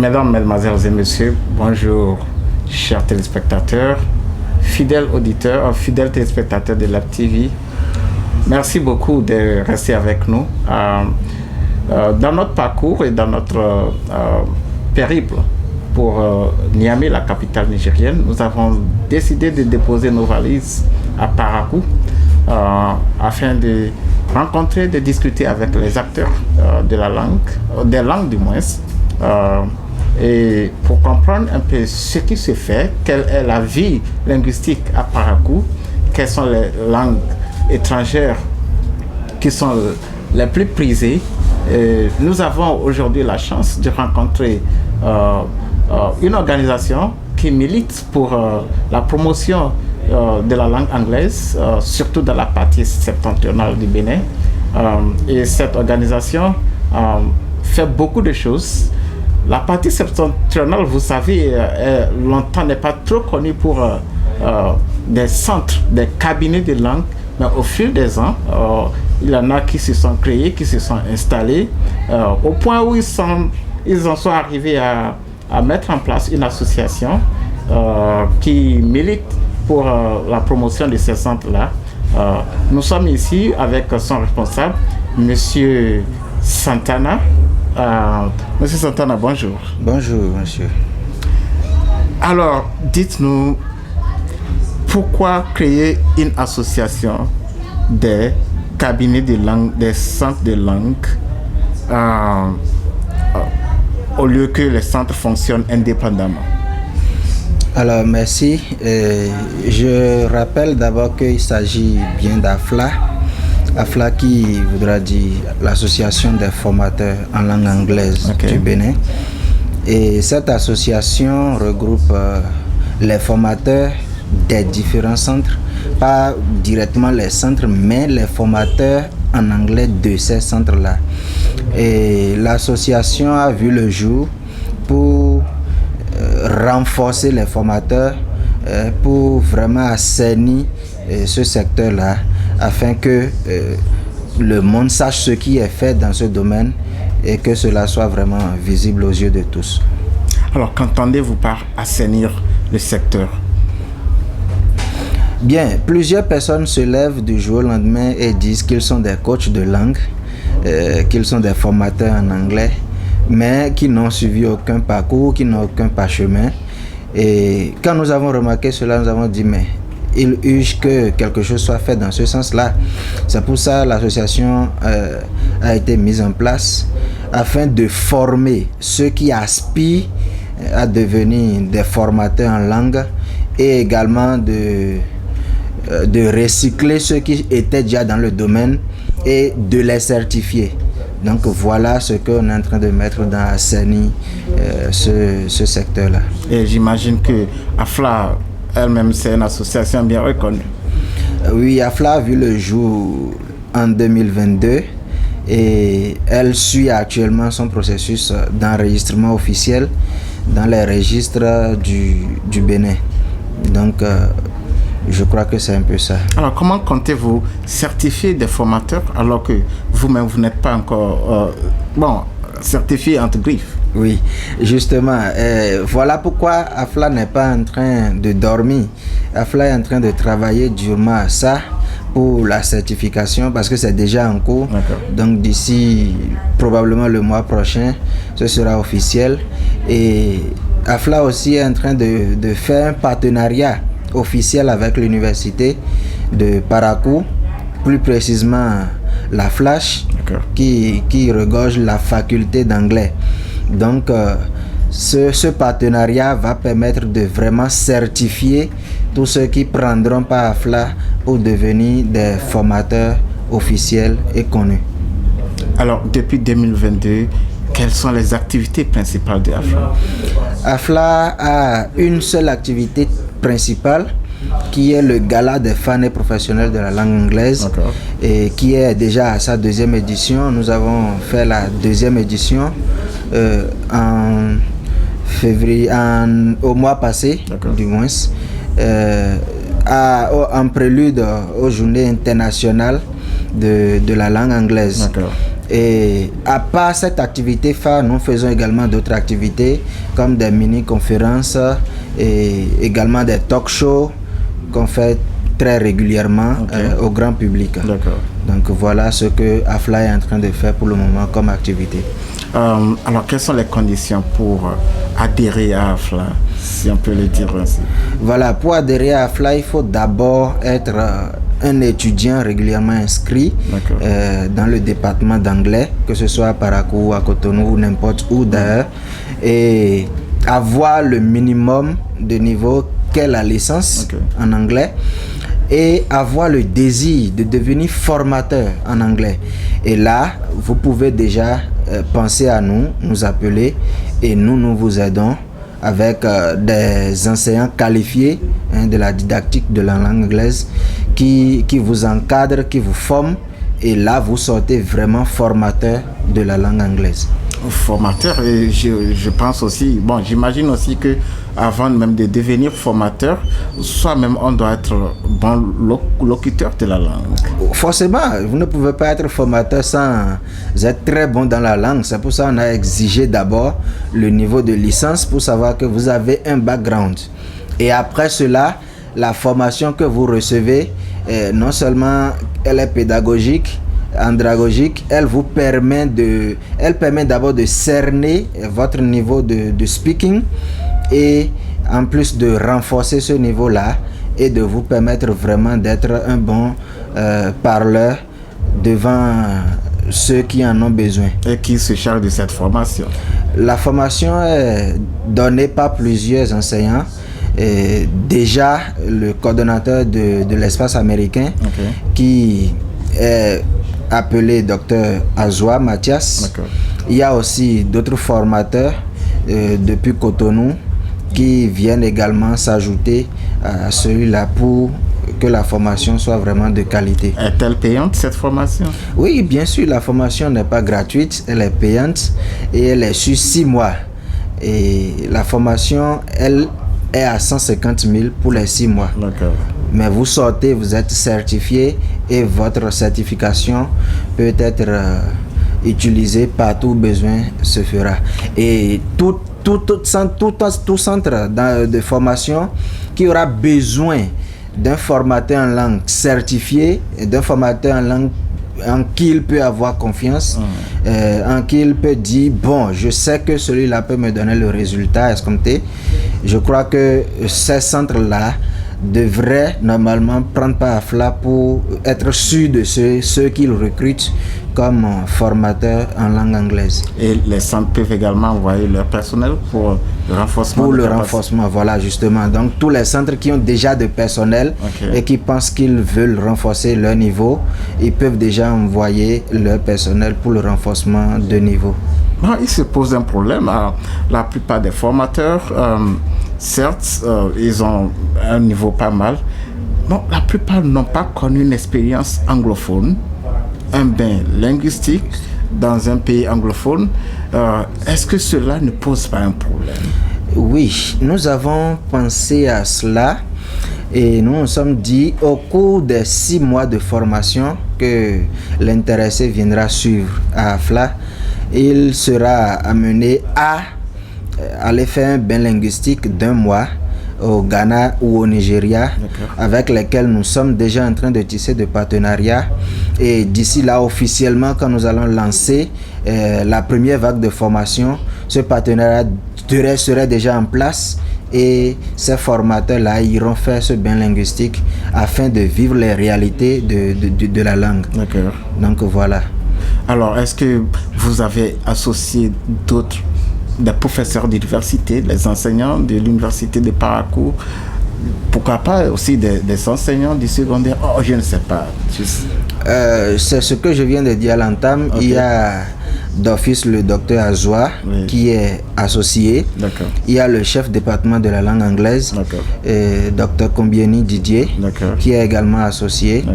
Mesdames, Mesdemoiselles et Messieurs, bonjour, chers téléspectateurs, fidèles auditeurs, fidèles téléspectateurs de Lab TV. Merci beaucoup de rester avec nous. Dans notre parcours et dans notre périple pour Niamey, la capitale nigérienne, nous avons décidé de déposer nos valises à Parakou afin de rencontrer, de discuter avec les acteurs de la langue, des langues du moins, et pour comprendre un peu ce qui se fait, quelle est la vie linguistique à Parakou, quelles sont les langues étrangères qui sont les plus prisées. Nous avons aujourd'hui la chance de rencontrer une organisation qui milite pour la promotion de la langue anglaise, surtout dans la partie septentrionale du Bénin. Et cette organisation fait beaucoup de choses. La partie septentrionale, vous savez, longtemps n'est pas trop connue pour des centres, des cabinets de langue, mais au fil des ans, il y en a qui se sont créés, qui se sont installés, au point où ils en sont arrivés à mettre en place une association qui milite pour la promotion de ces centres-là. Nous sommes ici avec son responsable, Monsieur Santana. Monsieur Santana, bonjour. Bonjour, monsieur. Alors, dites-nous, pourquoi créer une association des cabinets de langue, des centres de langue, au lieu que les centres fonctionnent indépendamment? Alors, merci. Je rappelle d'abord qu'il s'agit bien d'AFLA. AFLA qui voudra dire l'Association des formateurs en langue anglaise du Bénin. Et cette association regroupe les formateurs des différents centres, pas directement les centres, mais les formateurs en anglais de ces centres-là. Et l'association a vu le jour pour renforcer les formateurs, pour vraiment assainir ce secteur-là, afin que le monde sache ce qui est fait dans ce domaine et que cela soit vraiment visible aux yeux de tous. Alors, qu'entendez-vous par assainir le secteur? Bien, plusieurs personnes se lèvent du jour au lendemain et disent qu'ils sont des coachs de langue, qu'ils sont des formateurs en anglais, mais qui n'ont suivi aucun parcours, qui n'ont aucun parchemin. Et quand nous avons remarqué cela, nous avons dit, mais il urge que quelque chose soit fait dans ce sens-là. C'est pour ça que l'association a été mise en place afin de former ceux qui aspirent à devenir des formateurs en langue et également de recycler ceux qui étaient déjà dans le domaine et de les certifier. Donc voilà ce qu'on est en train de mettre dans Assani, ce secteur-là. Et j'imagine que AFLA elle-même, c'est une association bien reconnue. Oui, AFLA a vu le jour en 2022 et elle suit actuellement son processus d'enregistrement officiel dans les registres du Bénin. Donc, je crois que c'est un peu ça. Alors, comment comptez-vous certifier des formateurs alors que vous-même, vous n'êtes pas encore certifié entre griffes? Oui, justement, voilà pourquoi AFLA n'est pas en train de dormir. AFLA est en train de travailler durement à ça pour la certification parce que c'est déjà en cours. Donc d'ici probablement le mois prochain, ce sera officiel. Et AFLA aussi est en train de faire un partenariat officiel avec l'université de Parakou, plus précisément la Flash, qui regorge la faculté d'anglais. Donc, ce partenariat va permettre de vraiment certifier tous ceux qui prendront part à AFLA pour devenir des formateurs officiels et connus. Alors, depuis 2022, quelles sont les activités principales de AFLA? AFLA a une seule activité principale qui est le gala des fans et professionnels de la langue anglaise et qui est déjà à sa deuxième édition. Nous avons fait la deuxième édition en février, au mois passé du moins, en prélude aux journées internationales de la langue anglaise. Et à part cette activité phare, nous faisons également d'autres activités comme des mini-conférences et également des talk-shows qu'on fait très régulièrement au grand public. D'accord. Donc voilà ce que AFLA est en train de faire pour le moment comme activité. Alors, quelles sont les conditions pour adhérer à AFLA, si on peut le dire ainsi? Voilà, pour adhérer à AFLA, il faut d'abord être un étudiant régulièrement inscrit dans le département d'anglais, que ce soit à Parakou, à Cotonou ou n'importe où d'ailleurs, et avoir le minimum de niveau qu'est la licence en anglais, et avoir le désir de devenir formateur en anglais. Et là, vous pouvez déjà penser à nous appeler, et nous vous aidons avec des enseignants qualifiés de la didactique de la langue anglaise qui vous encadrent, qui vous forment, et là vous sortez vraiment formateur de la langue anglaise. Formateur, et je pense aussi, bon, j'imagine aussi que avant même de devenir formateur, soi-même on doit être bon locuteur de la langue. Forcément, vous ne pouvez pas être formateur sans être très bon dans la langue. C'est pour ça qu'on a exigé d'abord le niveau de licence pour savoir que vous avez un background. Et après cela, la formation que vous recevez, non seulement elle est pédagogique, andragogique, elle permet d'abord de cerner votre niveau de speaking, et en plus de renforcer ce niveau-là et de vous permettre vraiment d'être un bon parleur devant ceux qui en ont besoin. Et qui se charge de cette formation? La formation est donnée par plusieurs enseignants. Et déjà, le coordonnateur de l'espace américain, qui est appelé Dr Azoua Mathias. Il y a aussi d'autres formateurs depuis Cotonou qui viennent également s'ajouter à celui-là pour que la formation soit vraiment de qualité. Est-elle payante, cette formation? Oui, bien sûr, la formation n'est pas gratuite, elle est payante et elle est sur 6 mois. Et la formation, elle est à 150 000 pour les 6 mois. D'accord. Mais vous sortez, vous êtes certifié et votre certification peut être utilisée partout où besoin se fera. Et tout centre de formation qui aura besoin d'un formateur en langue certifié, d'un formateur en langue en qui il peut avoir confiance, en qui il peut dire bon, je sais que celui-là peut me donner le résultat escompté. Je crois que ces centres-là devraient normalement prendre part à AFLA pour être sûr de ceux qu'ils recrutent comme formateurs en langue anglaise. Et les centres peuvent également envoyer leur personnel pour le renforcement? Pour le renforcement, voilà, justement. Donc, tous les centres qui ont déjà de personnel et qui pensent qu'ils veulent renforcer leur niveau, ils peuvent déjà envoyer leur personnel pour le renforcement de niveau. Bon, il se pose un problème. La plupart des formateurs, certes, ils ont un niveau pas mal. Bon, la plupart n'ont pas connu une expérience anglophone, un bain linguistique dans un pays anglophone. Est-ce que cela ne pose pas un problème? Oui, nous avons pensé à cela et nous nous sommes dit au cours des 6 mois de formation que l'intéressé viendra suivre à AFLA, il sera amené à aller faire un bain linguistique d'1 mois au Ghana ou au Nigeria, avec lesquels nous sommes déjà en train de tisser de partenariats. Et d'ici là, officiellement, quand nous allons lancer la première vague de formation, ce partenariat serait déjà en place et ces formateurs-là iront faire ce bain linguistique afin de vivre les réalités de la langue. Donc voilà. Alors, est-ce que vous avez associé des professeurs d'université, des enseignants de l'université de Parakou, pourquoi pas aussi des enseignants du secondaire? Oh, je ne sais pas. C'est ce que je viens de dire à l'entame. Il y a d'office le docteur Azoua qui est associé. Il y a le chef département de la langue anglaise, docteur Combieni Didier, qui est également associé.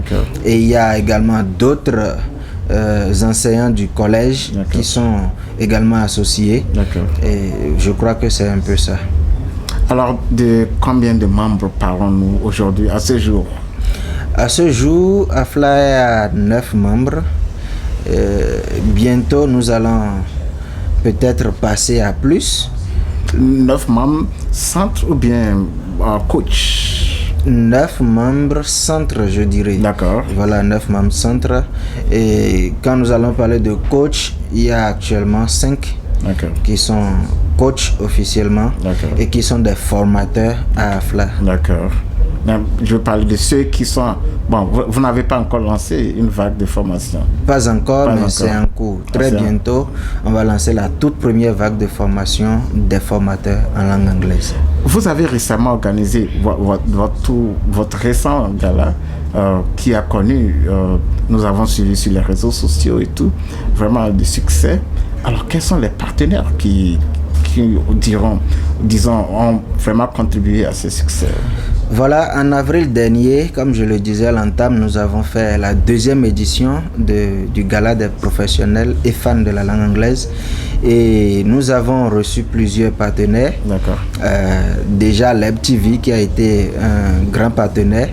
Et il y a également d'autres enseignants du collège qui sont également associés. Et je crois que c'est un peu ça. Alors, de combien de membres parlons-nous aujourd'hui, à ce jour? À ce jour, AFLA est à 9 membres Bientôt, nous allons peut-être passer à plus. 9 membres, centre ou bien coach? 9 membres centre, je dirais. D'accord. Voilà, 9 membres centre. Et quand nous allons parler de coach, il y a actuellement 5 qui sont coachs officiellement et qui sont des formateurs à AFLA. D'accord. Je parle de ceux qui sont... Bon, vous n'avez pas encore lancé une vague de formation? Pas encore, mais c'est en cours. Très bientôt, on va lancer la toute première vague de formation des formateurs en langue anglaise. Vous avez récemment organisé votre récent gala qui a connu, nous avons suivi sur les réseaux sociaux et tout, vraiment du succès. Alors, quels sont les partenaires qui disons, ont vraiment contribué à ce succès? Voilà, en avril dernier, comme je le disais à l'entame, nous avons fait la 2e édition du Gala des professionnels et fans de la langue anglaise. Et nous avons reçu plusieurs partenaires. D'accord. Déjà, LabTV qui a été un grand partenaire.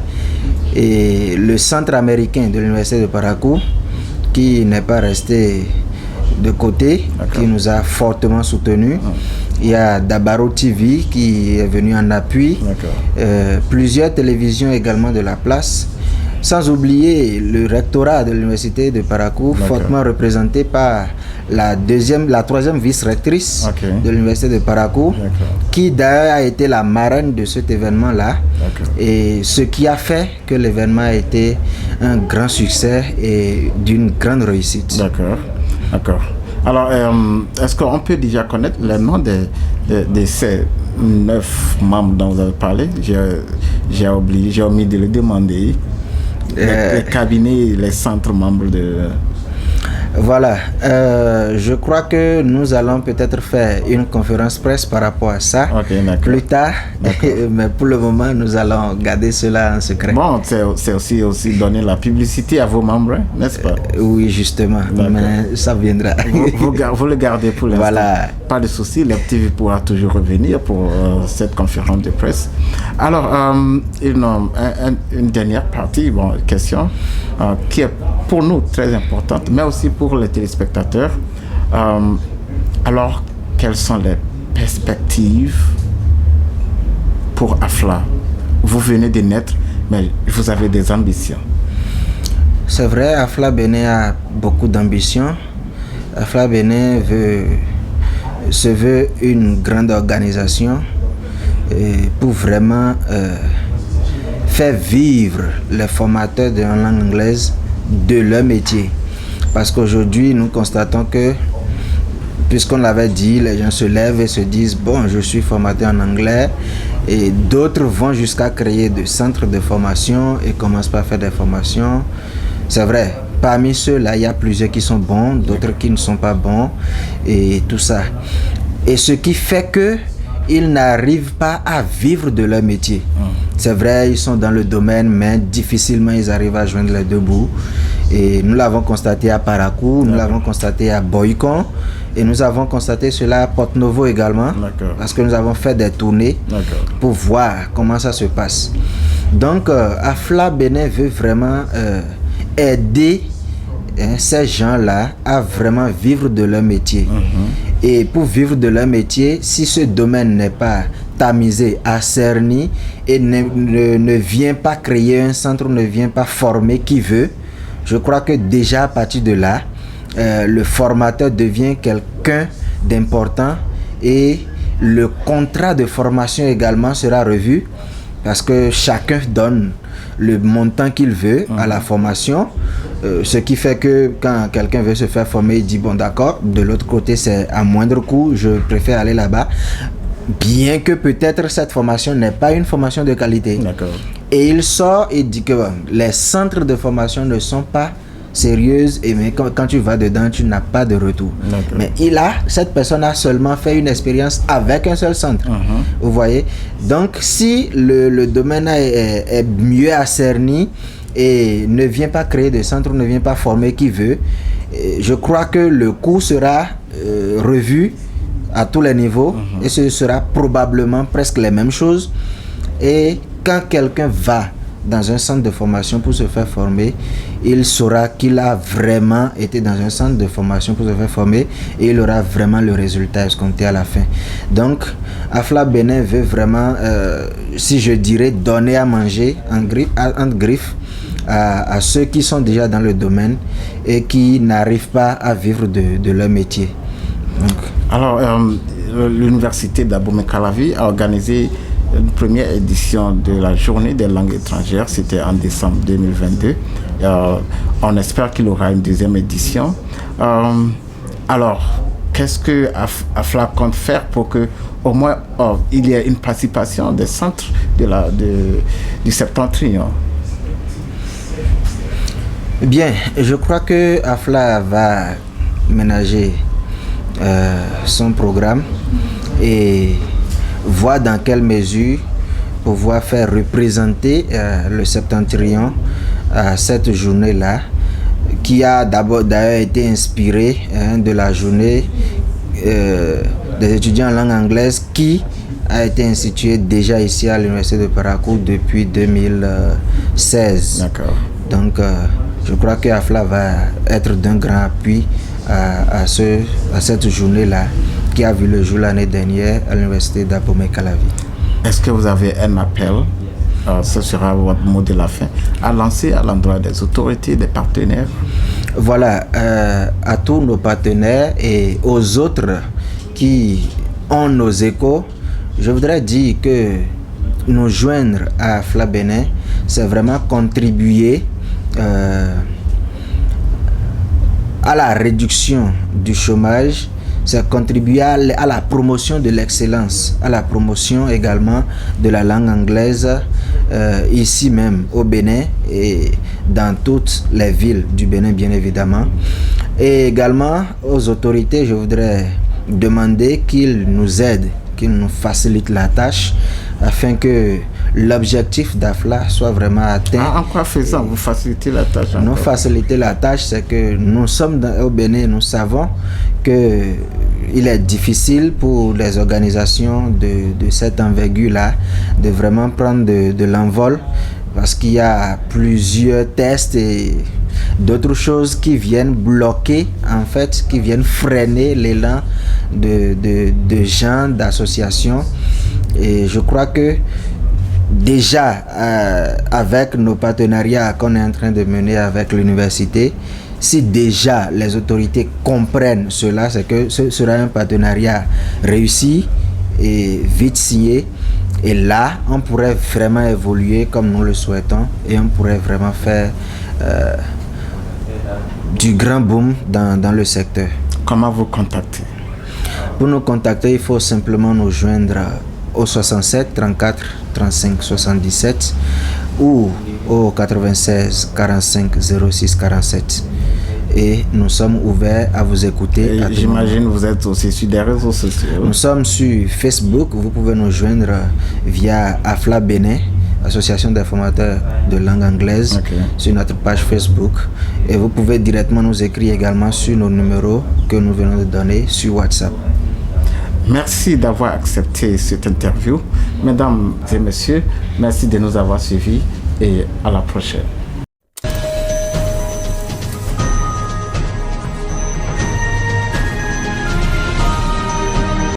Et le Centre américain de l'Université de Parakou, qui n'est pas resté de côté, qui nous a fortement soutenus. Il y a Dabaro TV qui est venu en appui, plusieurs télévisions également de la place, sans oublier le rectorat de l'université de Parakou, fortement représenté par la 3e vice-rectrice de l'université de Parakou, qui d'ailleurs a été la marraine de cet événement-là, et ce qui a fait que l'événement a été un grand succès et d'une grande réussite. D'accord. Alors, est-ce qu'on peut déjà connaître le nom de ces 9 membres dont vous avez parlé? J'ai omis de le demander. Les cabinets, les centres membres de... Voilà, je crois que nous allons peut-être faire une conférence presse par rapport à ça plus tard, mais pour le moment, nous allons garder cela en secret. Bon, c'est aussi donner la publicité à vos membres, n'est-ce pas? Oui, justement, mais ça viendra. Vous le gardez pour l'instant. Voilà. Pas de souci, l'FTV pourra toujours revenir pour cette conférence de presse. Alors, une dernière partie, question, qui est pour nous très importante, mais aussi pour les téléspectateurs. Alors, quelles sont les perspectives pour AFLA? Vous venez de naître, mais vous avez des ambitions. C'est vrai, AFLA Bénin a beaucoup d'ambitions. AFLA Bénin se veut une grande organisation pour vraiment faire vivre les formateurs de langue anglaise de leur métier. Parce qu'aujourd'hui, nous constatons que, puisqu'on l'avait dit, les gens se lèvent et se disent « Bon, je suis formateur en anglais ». Et d'autres vont jusqu'à créer des centres de formation et commencent par faire des formations. C'est vrai, parmi ceux-là, il y a plusieurs qui sont bons, d'autres qui ne sont pas bons et tout ça. Et ce qui fait qu'ils n'arrivent pas à vivre de leur métier. C'est vrai, ils sont dans le domaine, mais difficilement ils arrivent à joindre les deux bouts. Et nous l'avons constaté à Parakou, nous l'avons constaté à Boycon, et nous avons constaté cela à Porto-Novo également, parce que nous avons fait des tournées pour voir comment ça se passe. Donc, AFLA Bénin veut vraiment aider ces gens-là à vraiment vivre de leur métier. Et pour vivre de leur métier, si ce domaine n'est pas tamisé, ascerni et ne vient pas créer un centre, ne vient pas former qui veut, je crois que déjà à partir de là, le formateur devient quelqu'un d'important et le contrat de formation également sera revu parce que chacun donne le montant qu'il veut à la formation, ce qui fait que quand quelqu'un veut se faire former, il dit bon d'accord, de l'autre côté c'est à moindre coût, je préfère aller là-bas, bien que peut-être cette formation n'est pas une formation de qualité. Et il sort et dit que les centres de formation ne sont pas sérieuses et mais quand tu vas dedans, tu n'as pas de retour. Mais cette personne a seulement fait une expérience avec un seul centre. Vous voyez? Donc, si le domaine est mieux ascerni et ne vient pas créer de centre, ne vient pas former qui veut, je crois que le coût sera revu à tous les niveaux et ce sera probablement presque les mêmes choses. Et quand quelqu'un va dans un centre de formation pour se faire former, il saura qu'il a vraiment été dans un centre de formation pour se faire former et il aura vraiment le résultat escompté à la fin. Donc, AFLA Bénin veut vraiment, si je dirais, donner à manger entre griffes à ceux qui sont déjà dans le domaine et qui n'arrivent pas à vivre de leur métier. Donc, alors, l'université d'Abomey-Calavi a organisé une première édition de la journée des langues étrangères, c'était en décembre 2022. On espère qu'il y aura une deuxième édition. Alors, qu'est-ce que AFLA compte faire pour que au moins il y ait une participation des centres du Septentrion? Bien, je crois que AFLA va ménager son programme et voir dans quelle mesure pouvoir faire représenter le Septentrion à cette journée-là, qui a d'abord d'ailleurs été inspirée de la journée des étudiants en langue anglaise qui a été instituée déjà ici à l'université de Parakou depuis 2016. D'accord. Donc je crois que AFLA va être d'un grand appui à cette journée-là qui a vu le jour l'année dernière à l'université d'Abomey-Calavi. Est-ce que vous avez un appel, ce sera votre mot de la fin, à lancer à l'endroit des autorités, des partenaires? Voilà, à tous nos partenaires et aux autres qui ont nos échos, je voudrais dire que nous joindre à AFLA Bénin, c'est vraiment contribuer à la réduction du chômage, c'est contribuer à la promotion de l'excellence, à la promotion également de la langue anglaise ici même au Bénin et dans toutes les villes du Bénin bien évidemment. Et également aux autorités, je voudrais demander qu'ils nous aident, qu'ils nous facilitent la tâche afin que l'objectif d'AFLA soit vraiment atteint. En quoi faisant vous facilitez la tâche? Nous faciliter la tâche, c'est que nous sommes au Bénin, nous savons qu'il est difficile pour les organisations de cette envergure-là de vraiment prendre de l'envol parce qu'il y a plusieurs tests et d'autres choses qui viennent bloquer, en fait, qui viennent freiner l'élan de gens, d'associations. Et je crois que déjà avec nos partenariats qu'on est en train de mener avec l'université, si déjà les autorités comprennent cela, c'est que ce sera un partenariat réussi et vite signé. Et là, on pourrait vraiment évoluer comme nous le souhaitons et on pourrait vraiment faire du grand boom dans le secteur. Comment vous contacter? Pour nous contacter, il faut simplement nous joindre au 67 34 35 77 ou au 96 45 06 47. Et nous sommes ouverts à vous écouter. J'imagine que vous êtes aussi sur des réseaux sociaux. Nous sommes sur Facebook. Vous pouvez nous joindre via AFLA Bénin, Association des formateurs de langue anglaise, sur notre page Facebook. Et vous pouvez directement nous écrire également sur nos numéros que nous venons de donner sur WhatsApp. Merci d'avoir accepté cette interview. Mesdames et messieurs, merci de nous avoir suivis et à la prochaine.